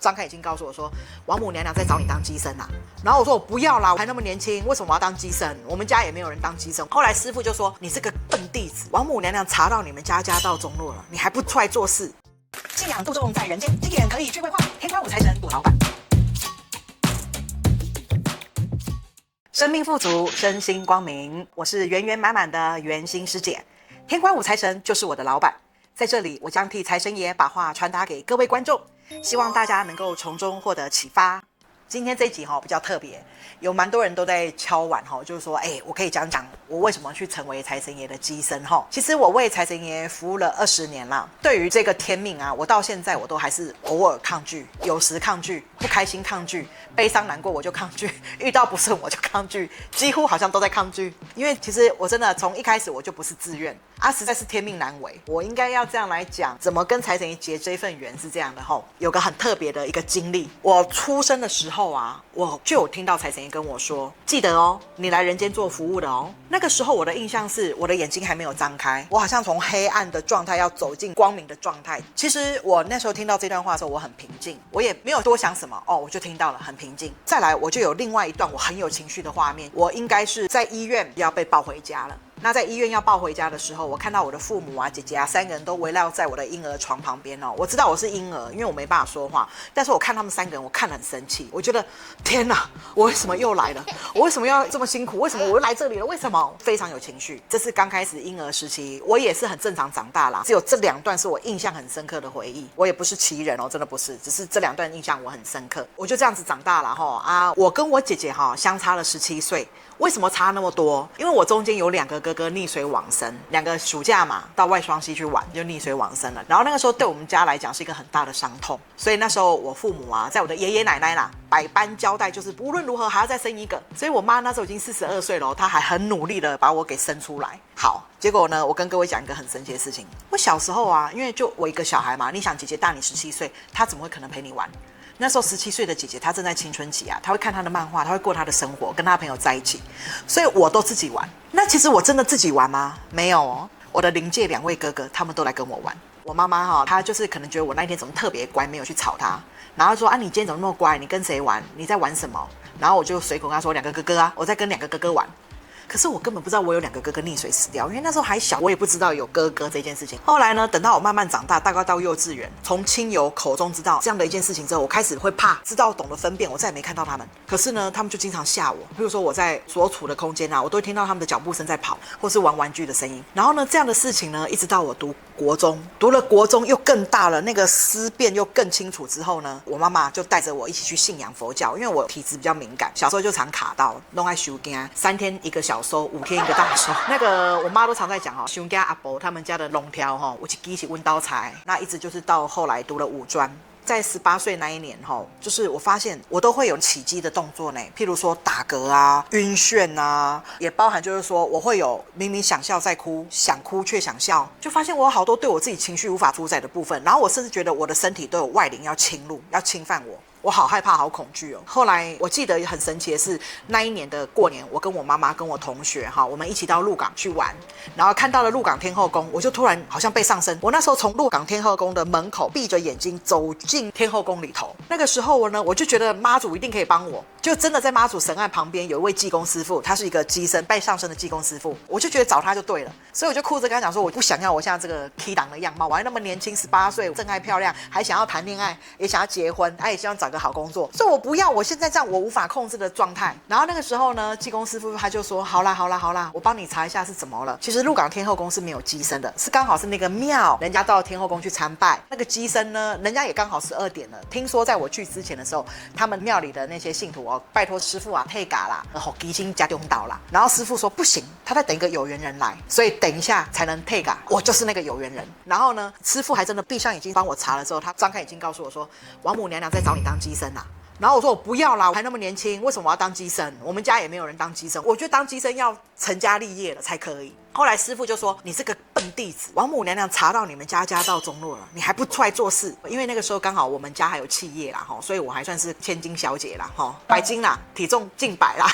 张开眼睛告诉我说，王母娘娘在找你当乩身啊。然后我说我不要啦，我还那么年轻，为什么我要当乩身？我们家也没有人当乩身。后来师父就说，你是个笨弟子，王母娘娘查到你们家家道中落了，你还不出来做事？信仰度众在人间，今天可以去绘画，天官五财神我老板。生命富足，身心光明，我是圆圆满满的圆心师姐。天官五财神就是我的老板，在这里我将替财神爷把话传达给各位观众，希望大家能够从中获得启发。今天这一集比较特别，有蛮多人都在敲碗就是说，我可以讲讲我为什么去成为财神爷的乩身其实我为财神爷服务了20年啦，对于这个天命啊，我到现在我都还是偶尔抗拒，有时抗拒，不开心抗拒，悲伤难过我就抗拒，遇到不顺我就抗拒，几乎好像都在抗拒。因为其实我真的从一开始我就不是自愿啊，实在是天命难违。我应该要这样来讲，怎么跟财神爷结这份缘是这样的有个很特别的一个经历。我出生的时候啊，我就有听到财神爷跟我说，记得你来人间做服务的那个时候我的印象是，我的眼睛还没有张开，我好像从黑暗的状态要走进光明的状态。其实我那时候听到这段话的时候，我很平静，我也没有多想什么我就听到了，很平静。再来我就有另外一段我很有情绪的画面，我应该是在医院要被抱回家了。那在医院要抱回家的时候，我看到我的父母啊、姐姐啊3个人都围绕在我的婴儿床旁边我知道我是婴儿，因为我没办法说话，但是我看他们3个人，我看得很生气。我觉得天哪，我为什么又来了？我为什么要这么辛苦？为什么我又来这里了？为什么？非常有情绪。这是刚开始婴儿时期，我也是很正常长大啦。只有这2段是我印象很深刻的回忆。我也不是奇人真的不是，只是这2段印象我很深刻。我就这样子长大了我跟我姐姐相差了17岁。为什么差那么多？因为我中间有2个哥哥溺水往生，2个暑假嘛到外双溪去玩就溺水往生了。然后那个时候对我们家来讲是一个很大的伤痛，所以那时候我父母啊，在我的爷爷奶奶啦百般交代，就是无论如何还要再生一个。所以我妈那时候已经42岁了，她还很努力的把我给生出来。好，结果呢，我跟各位讲一个很神奇的事情。我小时候啊，因为就我一个小孩嘛，你想姐姐大你17岁，她怎么会可能陪你玩？那时候17岁的姐姐，她正在青春期啊，她会看她的漫画，她会过她的生活，跟她的朋友在一起，所以我都自己玩。那其实我真的自己玩吗？没有我的灵界2位哥哥，他们都来跟我玩。我妈妈她就是可能觉得我那一天怎么特别乖，没有去吵她，然后说你今天怎么那么乖？你跟谁玩？你在玩什么？然后我就随口跟她说2个哥哥啊，我在跟2个哥哥玩。可是我根本不知道我有2个哥哥溺水死掉，因为那时候还小，我也不知道有哥哥这件事情。后来呢，等到我慢慢长大，大概到幼稚园，从亲友口中知道这样的一件事情之后，我开始会怕，知道懂得分辨，我再也没看到他们。可是呢，他们就经常吓我，比如说我在所处的空间啊，我都会听到他们的脚步声在跑，或是玩玩具的声音。然后呢，这样的事情呢，一直到我读国中，读了国中又更大了，那个思辨又更清楚之后呢，我妈妈就带着我一起去信仰佛教，因为我体质比较敏感，小时候就常卡到，弄爱收惊，3天1个小收，5天1个大收。那个我妈都常在讲收惊阿伯他们家的龙条有一支是温刀柴，那一直就是到后来读了5专。在18岁那一年就是我发现我都会有起鸡的动作呢，譬如说打嗝啊、晕眩啊，也包含就是说我会有明明想笑在哭，想哭却想笑，就发现我有好多对我自己情绪无法主宰的部分，然后我甚至觉得我的身体都有外灵要侵入，要侵犯我。我好害怕，好恐惧后来我记得很神奇的是，那一年的过年，我跟我妈妈跟我同学我们一起到鹿港去玩，然后看到了鹿港天后宫，我就突然好像被上身。我那时候从鹿港天后宫的门口闭着眼睛走进天后宫里头，那个时候我就觉得妈祖一定可以帮我，就真的在妈祖神案旁边有一位济公师傅，他是一个乩身拜上身的济公师傅，我就觉得找他就对了，所以我就哭着跟他讲说，我不想要我现在这个 T 档的样貌，我还那么年轻18岁，正爱漂亮，还想要谈恋爱，也想要结婚，也希望找个好工作，所以我不要我现在这样我无法控制的状态。然后那个时候呢，济公师傅他就说，好啦，我帮你查一下是怎么了。其实鹿港天后宫是没有乩身的，是刚好是那个庙人家到天后宫去参拜，那个乩身呢，人家也刚好12点了。听说在我去之前的时候，他们庙里的那些信徒拜托师傅退嘎啦，乩身加中岛啦。然后师傅说不行，他在等一个有缘人来，所以等一下才能退嘎，我就是那个有缘人。然后呢，师傅还真的闭上眼睛帮我查了之后，他张开眼睛告诉我说，王母娘娘在找你当乩身啊。然后我说我不要啦，我还那么年轻，为什么我要当乩身？我们家也没有人当乩身，我觉得当乩身要成家立业了才可以。后来师傅就说，你是个笨笨弟子，王母娘娘查到你们家道中落了，你还不出来做事？因为那个时候刚好我们家还有企业啦，所以我还算是千金小姐啦，百金啦，体重近100啦。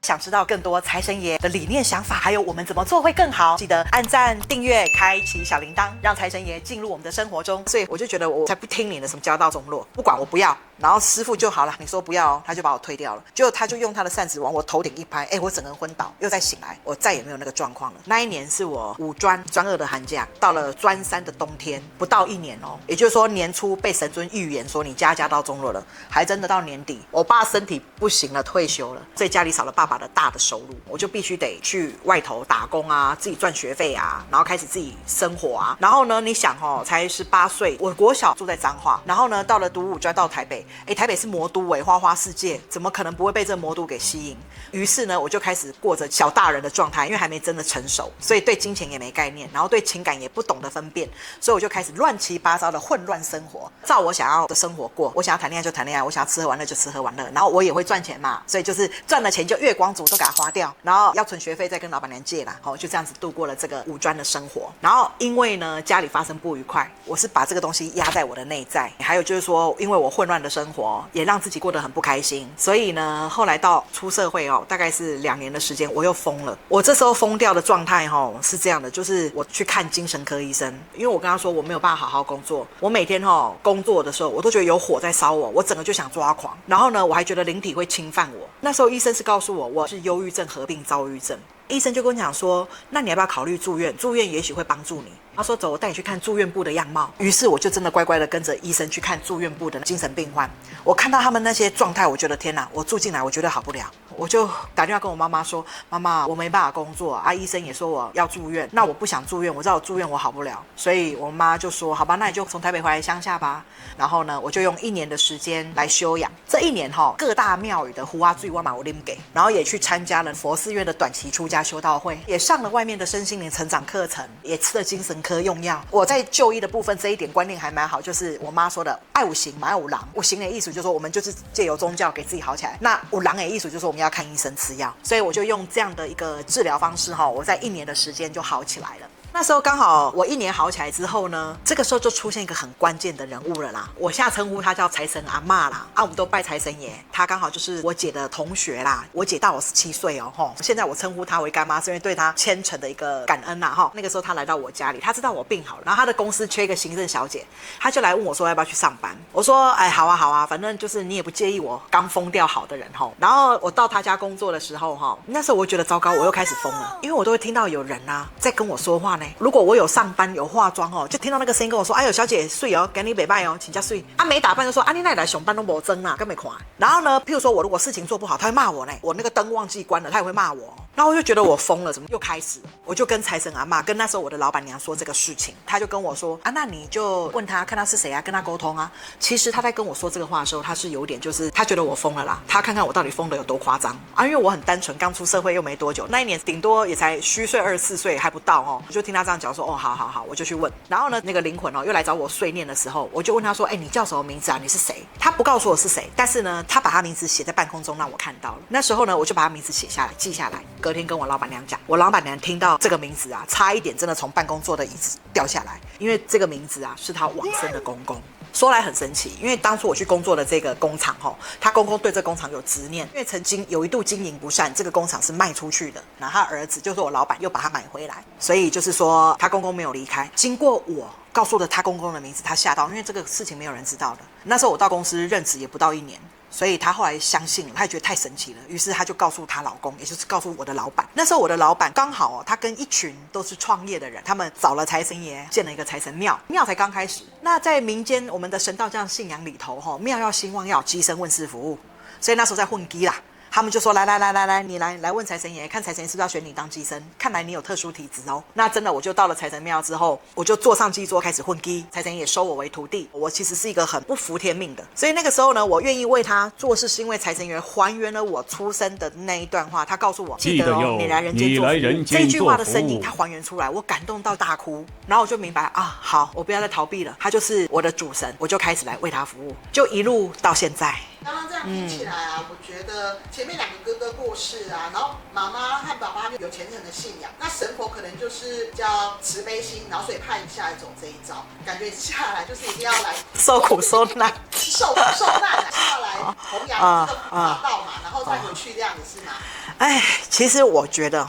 想知道更多财神爷的理念想法，还有我们怎么做会更好，记得按赞、订阅、开启小铃铛，让财神爷进入我们的生活中。所以我就觉得我才不听你的什么家道中落，不管我不要。然后师傅就好了，你说不要他就把我推掉了。结果他就用他的扇子往我头顶一拍，我整个人昏倒，又再醒来，我再也没有那个状况了。那一年是我5专2的寒假，到了专3的冬天，不到1年哦，也就是说年初被神尊预言说你家道中落了，还真的到年底，我爸身体不行了，退休了，所以家里少了爸爸的大的收入，我就必须得去外头打工啊，自己赚学费啊，然后开始自己生活啊。然后呢，你想才18岁，我国小住在彰化，然后呢到了读5专到台北。台北是魔都花花世界，怎么可能不会被这魔都给吸引？于是呢，我就开始过着小大人的状态，因为还没真的成熟，所以对金钱也没概念，然后对情感也不懂得分辨，所以我就开始乱七八糟的混乱生活，照我想要的生活过。我想要谈恋爱就谈恋爱，我想要吃喝玩乐就吃喝玩乐，然后我也会赚钱嘛，所以就是赚了钱就月光族都给它花掉，然后要存学费再跟老板娘借啦，就这样子度过了这个5专的生活。然后因为呢家里发生不愉快，我是把这个东西压在我的内在，还有就是说，因为我混乱的生活也让自己过得很不开心，所以呢后来到出社会大概是2年的时间，我又疯了。我这时候疯掉的状态是这样的，就是我去看精神科医生，因为我跟他说我没有办法好好工作，我每天工作的时候我都觉得有火在烧我整个就想抓狂，然后呢我还觉得灵体会侵犯我。那时候医生是告诉我是忧郁症合并躁郁症，医生就跟我讲说，那你要不要考虑住院？住院也许会帮助你。他说走，我带你去看住院部的样貌。于是我就真的乖乖的跟着医生去看住院部的精神病患。我看到他们那些状态，我觉得天哪，我住进来我绝对好不了。我就打电话跟我妈妈说，妈妈，我没办法工作啊，医生也说我要住院，那我不想住院，我知道我住院我好不了。所以我妈就说，好吧，那你就从台北回来乡下吧。然后呢，我就用1年的时间来休养。这1年各大庙宇的胡啊醉我嘛我拎给，然后也去参加了佛寺院的短期出家修道会，也上了外面的身心灵成长课程，也吃了精神科用药。我在就医的部分这一点观念还蛮好，就是我妈说的爱有行嘛爱有人，有行的意思就是说我们就是借由宗教给自己好起来，那有人的意思就是说我们要看医生吃药。所以我就用这样的一个治疗方式我在1年的时间就好起来了。那时候刚好我1年好起来之后呢，这个时候就出现一个很关键的人物了啦。我现在称呼他叫财神阿嬷啦，我们都拜财神爷。他刚好就是我姐的同学啦，我姐大我17岁现在我称呼他为干妈，是因为对他虔诚的一个感恩啦那个时候他来到我家里，他知道我病好了，然后他的公司缺一个行政小姐，他就来问我说要不要去上班。我说好啊好啊，反正就是你也不介意我刚疯掉好的人然后我到他家工作的时候那时候我觉得糟糕，我又开始疯了，因为我都会听到有人在跟我说话。如果我有上班有化妆就听到那个声音跟我说，哎呦小姐睡给你美拜请假睡没打扮就说你那来上班都没灯啦，根本看。然后呢譬如说我如果事情做不好，他会骂我我那个灯忘记关了，他也会骂我。然后我就觉得我疯了，怎么又开始了？我就跟财神阿嬷跟那时候我的老板娘说这个事情，他就跟我说那你就问他看他是谁跟他沟通啊。其实他在跟我说这个话的时候，他是有点就是他觉得我疯了啦，他看看我到底疯的有多夸张因为我很单纯，刚出社会又没多久，那1年顶多也才虚岁24岁还不到我就听他这样讲说好，我就去问。然后呢那个灵魂又来找我碎念的时候，我就问他说你叫什么名字啊？你是谁？他不告诉我是谁，但是呢他把他名字写在半空中让我看到了。那时候呢我就把他名字写下来记下来，隔天跟我老板娘讲，我老板娘听到这个名字差一点真的从办公桌的椅子掉下来，因为这个名字是他往生的公公。说来很神奇，因为当初我去工作的这个工厂他公公对这工厂有执念，因为曾经有一度经营不善，这个工厂是卖出去的，然后他儿子就是我老板又把它买回来，所以就是说他公公没有离开。经过我告诉了他公公的名字，他吓到，因为这个事情没有人知道的。那时候我到公司任职也不到1年，所以他后来相信了，他也觉得太神奇了，于是他就告诉她老公，也就是告诉我的老板。那时候我的老板刚好他跟一群都是创业的人，他们找了财神爷建了一个财神庙，庙才刚开始。那在民间我们的神道教信仰里头庙要兴旺，要有乩身问世服务，所以那时候在混乩啦。他们就说来，你来问财神爷，看财神爷是不是要选你当乩身，看来你有特殊体质那真的我就到了财神庙之后，我就坐上乩桌开始混乩，财神爷收我为徒弟。我其实是一个很不服天命的，所以那个时候呢我愿意为他做事，是因为财神爷还原了我出生的那一段话。他告诉我记得你来人间做服务，这句话的声音他还原出来，我感动到大哭。然后我就明白好，我不要再逃避了，他就是我的主神，我就开始来为他服务，就一路到现在。刚刚这样听起来啊，我觉得前面2个哥哥过世啊，然后妈妈和爸爸有虔诚的信仰，那神婆可能就是比较慈悲心，然后所以派你下来走这一招，感觉下来就是一定要来受苦受难，受难是要来弘扬这个法道嘛，然后再回去这样子是吗？哎，其实我觉得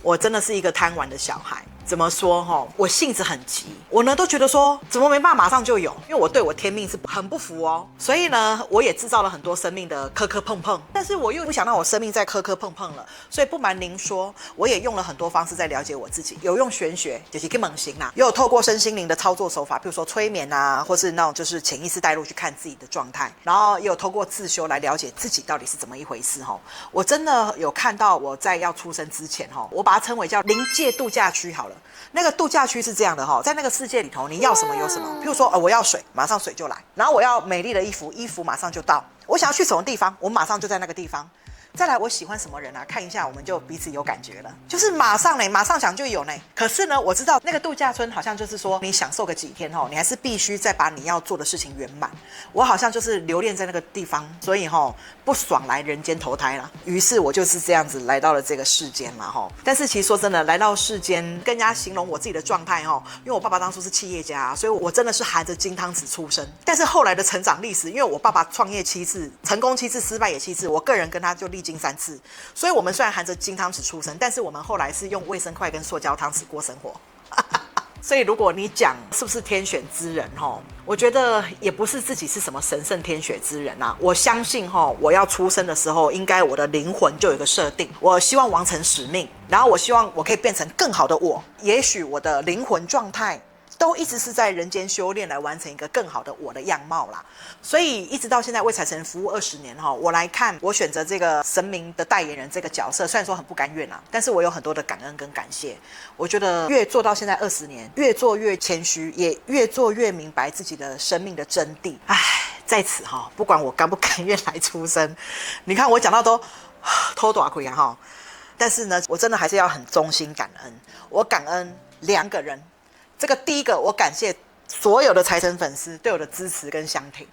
我真的是一个贪玩的小孩。怎么说我性子很急，我呢都觉得说怎么没办法马上就有，因为我对我天命是很不服哦，所以呢我也制造了很多生命的磕磕碰碰，但是我又不想让我生命再磕磕碰碰了，所以不瞒您说，我也用了很多方式在了解我自己，有用玄学，就是跟猛行啦，也有透过身心灵的操作手法，比如说催眠啊，或是那种就是潜意识带入去看自己的状态，然后也有透过自修来了解自己到底是怎么一回事我真的有看到我在要出生之前我把它称为叫临界度假区好了。那个度假区是这样的在那个世界里头，你要什么有什么。譬如说，我要水，马上水就来；然后我要美丽的衣服，衣服马上就到。我想要去什么地方，我马上就在那个地方。再来，我喜欢什么人啊？看一下，我们就彼此有感觉了，就是马上想就有呢。可是呢，我知道那个度假村好像就是说，你享受个几天你还是必须再把你要做的事情圆满。我好像就是留恋在那个地方，所以不爽来人间投胎了。于是我就是这样子来到了这个世间了但是其实说真的，来到世间跟人家形容我自己的状态因为我爸爸当初是企业家，所以我真的是含着金汤匙出生。但是后来的成长历史，因为我爸爸创业7次，成功7次，失败也7次，我个人跟他就历经3次，所以我们虽然含着金汤匙出生，但是我们后来是用卫生筷跟塑胶汤匙过生活。所以如果你讲是不是天选之人我觉得也不是自己是什么神圣天选之人啊。我相信我要出生的时候，应该我的灵魂就有一个设定，我希望完成使命，然后我希望我可以变成更好的我。也许我的灵魂状态都一直是在人间修炼来完成一个更好的我的样貌啦。所以一直到现在为财神服务20年我来看我选择这个神明的代言人这个角色，虽然说很不甘愿但是我有很多的感恩跟感谢。我觉得越做到现在20年，越做越谦虚，也越做越明白自己的生命的真谛。在此不管我甘不甘愿来出生，你看我讲到都偷大亏但是呢，我真的还是要很衷心感恩。我感恩2个人。这个第一个，我感谢所有的财神粉丝对我的支持跟相挺，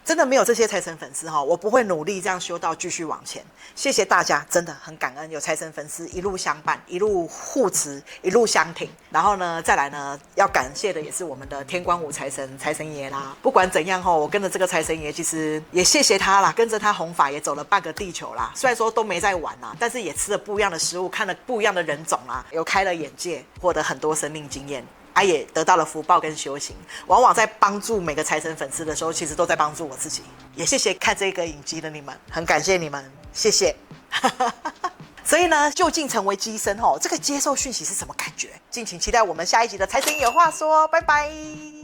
真的没有这些财神粉丝我不会努力这样修道继续往前。谢谢大家，真的很感恩有财神粉丝一路相伴，一路护持，一路相挺。然后呢，再来呢，要感谢的也是我们的天官五财神爷啦。不管怎样我跟着这个财神爷，其实也谢谢他啦，跟着他弘法也走了半个地球啦。虽然说都没在玩啦，但是也吃了不一样的食物，看了不一样的人种啦，有开了眼界，获得很多生命经验。也得到了福报跟修行。往往在帮助每个财神粉丝的时候，其实都在帮助我自己。也谢谢看这个影集的你们，很感谢你们，谢谢。所以呢，究竟成为机身这个接受讯息是什么感觉？敬请期待我们下一集的财神有话说，拜拜。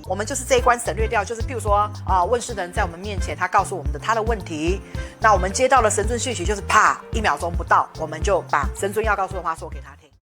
我们就是这一关省略掉，就是譬如说问世的人在我们面前，他告诉我们的他的问题，那我们接到了神尊讯息，就是啪1秒钟不到，我们就把神尊要告诉的话说给他。